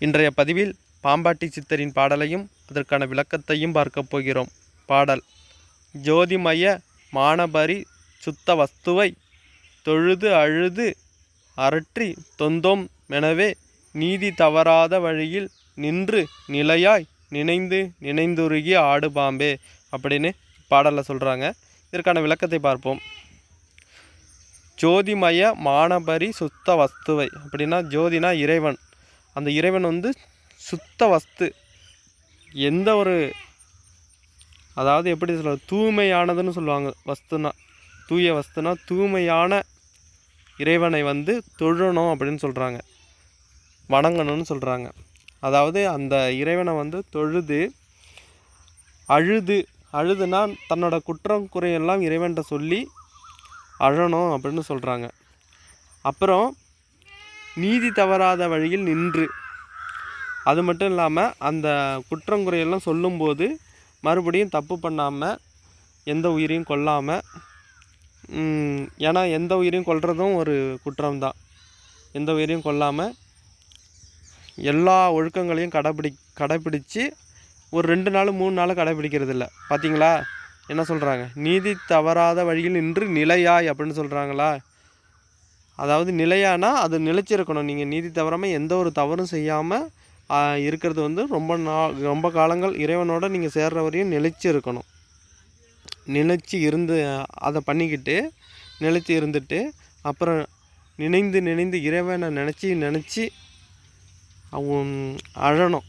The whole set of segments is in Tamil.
இன்றைய பதிவில் பாம்பாட்டி சித்தரின் பாடலையும் அதற்கான விளக்கத்தையும் பார்க்க போகிறோம். பாடல்: ஜோதிமய மானபரி சுத்த வஸ்துவை தொழுது அழுது அரற்றி தொந்தோம் மெனவே நீதி தவறாத வழியில் நின்று நிலையாய் நினைந்து நினைந்துருகி ஆடு பாம்பே அப்படின்னு பாடலில் சொல்கிறாங்க. இதற்கான விளக்கத்தை பார்ப்போம். ஜோதிமய மானபரி சுத்த வஸ்துவை அப்படின்னா, ஜோதினா இறைவன். அந்த இறைவன் சுத்த வஸ்து, எந்த ஒரு, அதாவது எப்படி சொல்ல, தூய்மையானதுன்னு சொல்லுவாங்க. வஸ்துனா தூய வஸ்துனா தூய்மையான இறைவனை தொழணும் அப்படின்னு சொல்கிறாங்க, வணங்கணும்னு சொல்கிறாங்க. அதாவது அந்த இறைவனை தொழுது அழுதுனா தன்னோட குற்றம் குறையெல்லாம் இறைவன்கிட்ட சொல்லி அழணும் அப்படின்னு சொல்கிறாங்க. அப்புறம் நீதி தவறாத வழியில் நின்று, அது மட்டும் இல்லாமல் அந்த குற்றங்குறையெல்லாம் சொல்லும்போது மறுபடியும் தப்பு பண்ணாமல் எந்த உயிரையும் கொல்லாமல், ஏன்னா எந்த உயிரையும் கொல்றதும் ஒரு குற்றம்தான். எந்த உயிரையும் கொல்லாமல் எல்லா ஒழுக்கங்களையும் கடைப்பிடித்து ஒரு 2 நாள் 3 நாள் கடைப்பிடிக்கிறது இல்லை. பார்த்தீங்களா என்ன சொல்கிறாங்க? நீதி தவறாத வழியில் நின்று நிலையாய் அப்படின்னு சொல்கிறாங்களா? அதாவது நிலையானா அது நிலைச்சிருக்கணும். நீங்கள் நீதி தவறாமல் எந்த ஒரு தவறும் செய்யாமல் இருக்கிறது ரொம்ப காலங்கள் இறைவனோட நீங்கள் சேர்ற வரையும் நிலைச்சி இருக்கணும். நிலைச்சி இருந்து அதை பண்ணிக்கிட்டு நிலைச்சி இருந்துட்டு அப்புறம் நினைந்து இறைவனை நினச்சி அவன் அழணும்,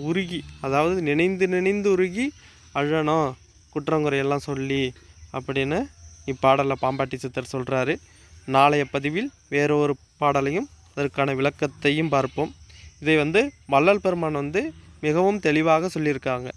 உருகி, அதாவது நினைந்து உருகி அழணும் குற்றங்குறையெல்லாம் சொல்லி அப்படின்னு இப்பாடலில் பாம்பாட்டி சித்தர் சொல்கிறாரு. நாளைய பதிவில் வேறொரு பாடலையும் அதற்கான விளக்கத்தையும் பார்ப்போம். இதை வள்ளல் பெருமான் மிகவும் தெளிவாக சொல்லியிருக்காங்க.